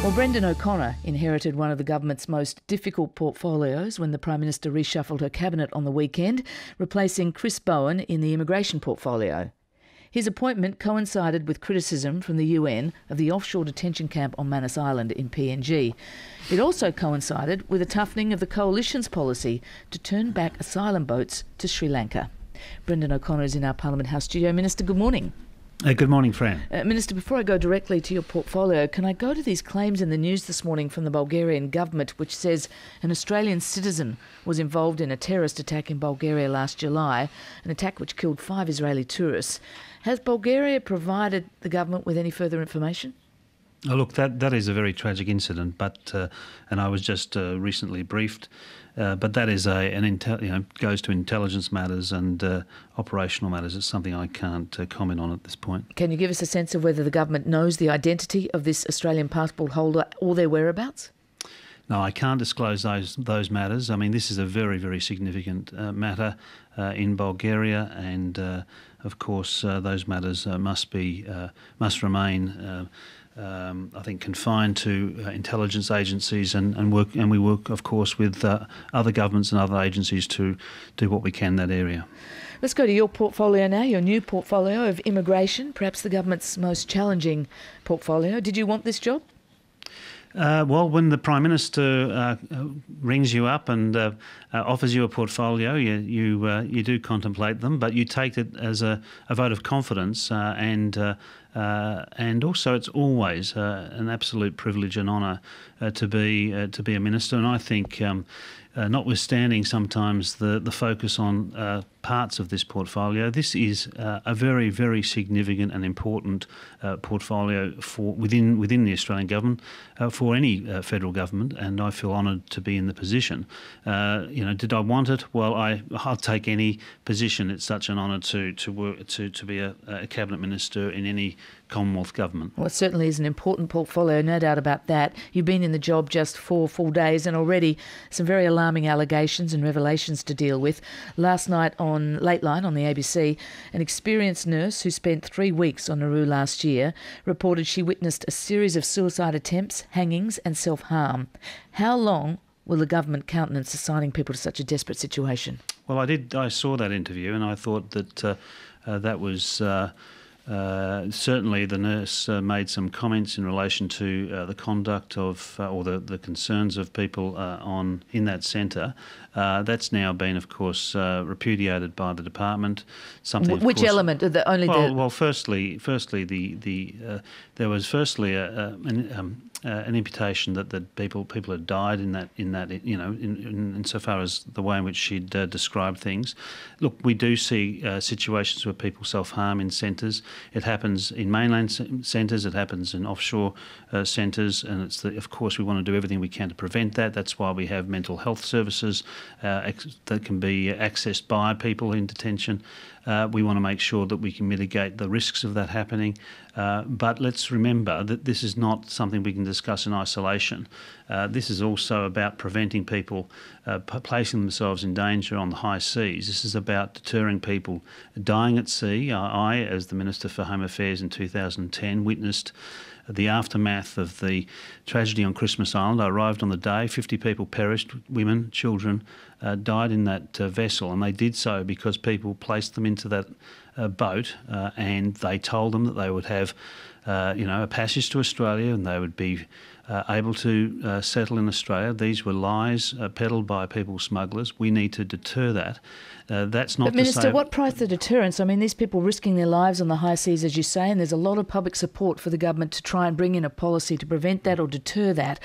Well, Brendan O'Connor inherited one of the government's most difficult portfolios when the Prime Minister reshuffled her cabinet on the weekend, replacing Chris Bowen in the immigration portfolio. His appointment coincided with criticism from the UN of the offshore detention camp on Manus Island in PNG. It also coincided with a toughening of the coalition's policy to turn back asylum boats to Sri Lanka. Brendan O'Connor is in our Parliament House studio. Minister, good morning. Good morning, Fran. Minister, before I go directly to your portfolio, can I go to these claims in the news this morning from the Bulgarian government, which says an Australian citizen was involved in a terrorist attack in Bulgaria last July, an attack which killed 5 Israeli tourists. Has Bulgaria provided the government with any further information? Oh, look, that is a very tragic incident, and I was just recently briefed. But that is goes to intelligence matters and operational matters. It's something I can't comment on at this point. Can you give us a sense of whether the government knows the identity of this Australian passport holder or their whereabouts? No, I can't disclose those matters. I mean, this is a very, very significant matter in Bulgaria, and of course those matters must remain. I think confined to intelligence agencies and we work, of course, with other governments and other agencies to do what we can in that area. Let's go to your portfolio now, your new portfolio of immigration, perhaps the government's most challenging portfolio. Did you want this job? Well, when the Prime Minister rings you up and offers you a portfolio, you do contemplate them, but you take it as a vote of confidence, and also it's always an absolute privilege and honour to be a minister. And I think, notwithstanding sometimes the focus on parts of this portfolio, this is a very, very significant and important portfolio for within the Australian government, for any federal government, and I feel honoured to be in the position. Did I want it? Well, I'll take any position. It's such an honour to work to be a cabinet minister in any Commonwealth government. Well, it certainly is an important portfolio, no doubt about that. You've been in the job just 4 full days and already some very alarming allegations and revelations to deal with. Last night on Lateline on the ABC, an experienced nurse who spent 3 weeks on Nauru last year reported she witnessed a series of suicide attempts, hangings and self-harm. How long will the government countenance assigning people to such a desperate situation? Well, I saw that interview and I thought that that was... certainly the nurse made some comments in relation to the conduct of or the concerns of people in that centre. That's now been, of course, repudiated by the department. Which element? Firstly, there was firstly an imputation that people had died insofar as the way in which she'd described things. Look, we do see situations where people self-harm in centres. It happens in mainland centres, it happens in offshore centres, and of course we want to do everything we can to prevent that. That's why we have mental health services that can be accessed by people in detention. We want to make sure that we can mitigate the risks of that happening. But let's remember that this is not something we can discuss in isolation. This is also about preventing people placing themselves in danger on the high seas. This is about deterring people dying at sea. I, as the Minister for Home Affairs in 2010, witnessed the aftermath of the tragedy on Christmas Island. I arrived on the day, 50 people perished, women, children died in that vessel, and they did so because people placed them into that boat and they told them that they would have a passage to Australia and they would be able to settle in Australia. These were lies peddled by people smugglers. We need to deter that. That's not. But Minister, what price the deterrence? I mean, these people risking their lives on the high seas, as you say, and there's a lot of public support for the government to try and bring in a policy to prevent that or deter that.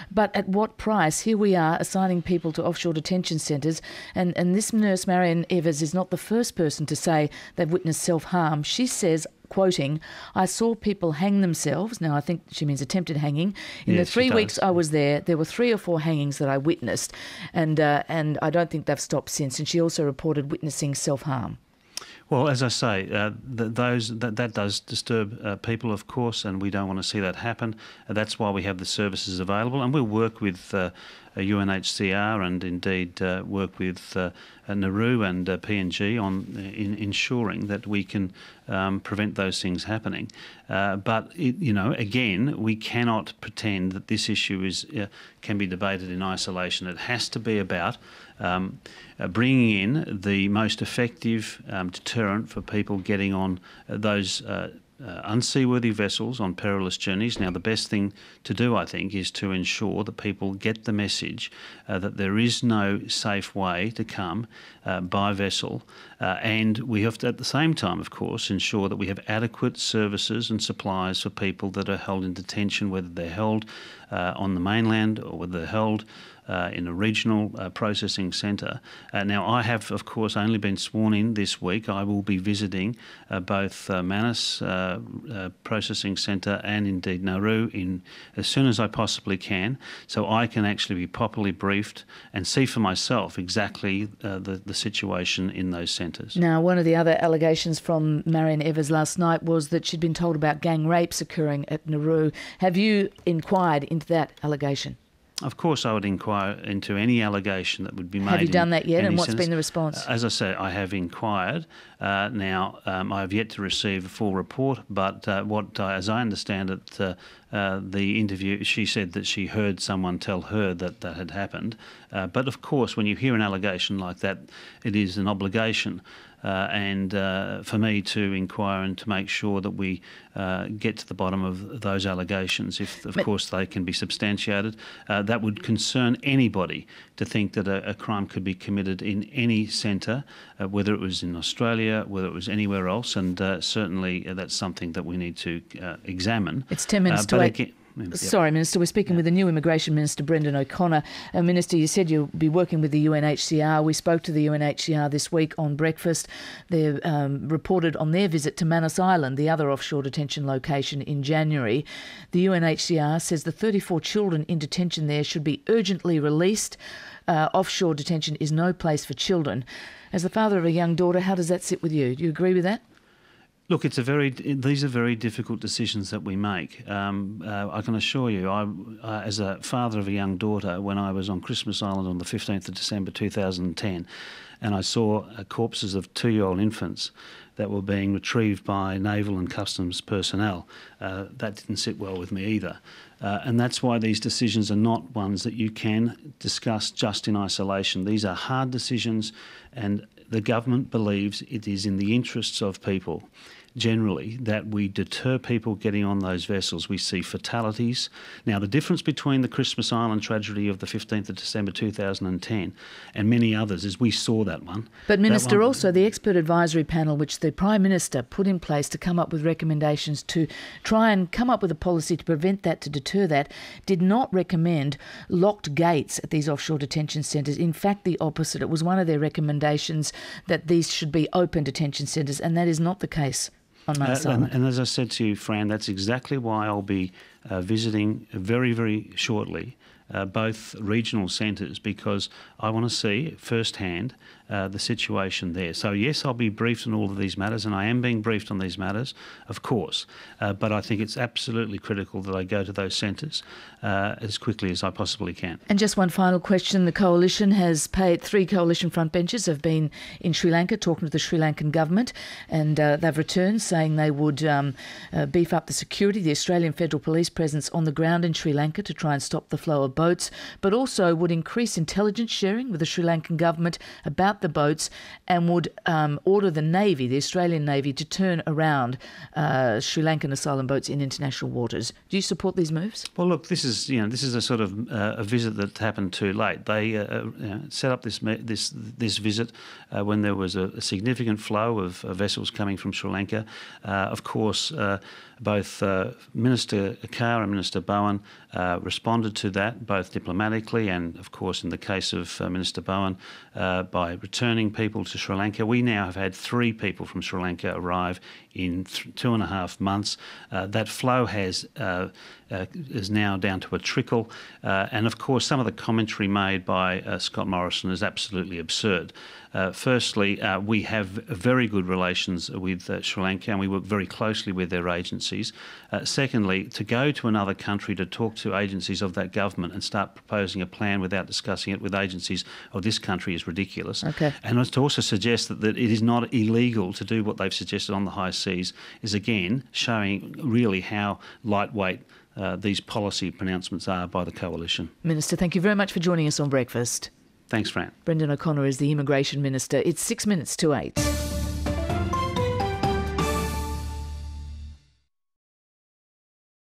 But at what price? Here we are assigning people to offshore detention centres, and this nurse, Marion Evers, is not the first person to say they've witnessed self-harm. She says, quoting, "I saw people hang themselves." Now, I think she means attempted hanging. In the 3 weeks I was there were 3 or 4 hangings that I witnessed, and I don't think they've stopped since. And she also reported witnessing self-harm. Well, as I say, that does disturb people, of course, and we don't want to see that happen. That's why we have the services available, and we'll work with UNHCR and indeed work with Nauru and PNG on ensuring that we can prevent those things happening. But again, we cannot pretend that this issue can be debated in isolation. It has to be about bringing in the most effective deterrent for people getting on those unseaworthy vessels on perilous journeys. Now, the best thing to do, I think, is to ensure that people get the message that there is no safe way to come by vessel, and we have to, at the same time, of course, ensure that we have adequate services and supplies for people that are held in detention, whether they're held on the mainland or whether they're held in a regional processing centre. Now, I have, of course, only been sworn in this week. I will be visiting both Manus Processing Centre and indeed Nauru as soon as I possibly can, so I can actually be properly briefed and see for myself exactly the situation in those centres. Now, one of the other allegations from Marion Evers last night was that she'd been told about gang rapes occurring at Nauru. Have you inquired into that allegation? Of course, I would inquire into any allegation that would be made. Have you done that yet, and what's been the response? As I say, I have inquired. Now, I have yet to receive a full report, but as I understand it, the interview, she said that she heard someone tell her that that had happened. But of course, when you hear an allegation like that, it is an obligation and for me to inquire and to make sure that we get to the bottom of those allegations, if of course they can be substantiated. That would concern anybody to think that a crime could be committed in any centre, whether it was in Australia, whether it was anywhere else, and certainly that's something that we need to examine. It's 10 minutes to 8. Sorry, Minister, we're speaking with the new Immigration Minister, Brendan O'Connor. Minister, you said you'll be working with the UNHCR. We spoke to the UNHCR this week on breakfast. They reported on their visit to Manus Island, the other offshore detention location, in January. The UNHCR says the 34 children in detention there should be urgently released. Offshore detention is no place for children. As the father of a young daughter, how does that sit with you? Do you agree with that? Look, these are very difficult decisions that we make. I can assure you, as a father of a young daughter, when I was on Christmas Island on the 15th of December 2010, and I saw corpses of 2-year-old infants that were being retrieved by naval and customs personnel, that didn't sit well with me either. And that's why these decisions are not ones that you can discuss just in isolation. These are hard decisions, and the government believes it is in the interests of people generally that we deter people getting on those vessels. We see fatalities. Now, the difference between the Christmas Island tragedy of the 15th of December 2010 and many others is we saw that one. But Minister, also the expert advisory panel which the Prime Minister put in place to come up with recommendations to try and come up with a policy to prevent that, to deter that, did not recommend locked gates at these offshore detention centres. In fact, the opposite. It was one of their recommendations that these should be open detention centres, and that is not the case. And as I said to you, Fran, that's exactly why I'll be visiting very, very shortly both regional centres, because I want to see firsthand the situation there. So yes, I'll be briefed on all of these matters, and I am being briefed on these matters, of course, but I think it's absolutely critical that I go to those centres as quickly as I possibly can. And just one final question. The coalition has paid, 3 coalition frontbenchers have been in Sri Lanka talking to the Sri Lankan government, and they've returned saying they would beef up the security, the Australian Federal Police presence on the ground in Sri Lanka to try and stop the flow of boats, but also would increase intelligence sharing with the Sri Lankan government about the boats, and would order the Navy, the Australian Navy, to turn around Sri Lankan asylum boats in international waters. Do you support these moves? Well, look, this is a sort of a visit that happened too late. They set up this visit when there was a significant flow of vessels coming from Sri Lanka. Of course, both Minister Carr and Minister Bowen responded to that, both diplomatically and, of course, in the case of Minister Bowen, by returning people to Sri Lanka. We now have had 3 people from Sri Lanka arrive in 2.5 months. That flow is now down to a trickle. And, of course, some of the commentary made by Scott Morrison is absolutely absurd. Firstly, we have very good relations with Sri Lanka, and we work very closely with their agency. agencies. Secondly, to go to another country to talk to agencies of that government and start proposing a plan without discussing it with agencies of this country is ridiculous. Okay. And to also suggest that it is not illegal to do what they've suggested on the high seas is again showing really how lightweight these policy pronouncements are by the Coalition. Minister, thank you very much for joining us on Breakfast. Thanks, Fran. Brendan O'Connor is the Immigration Minister. It's 6 minutes to 8.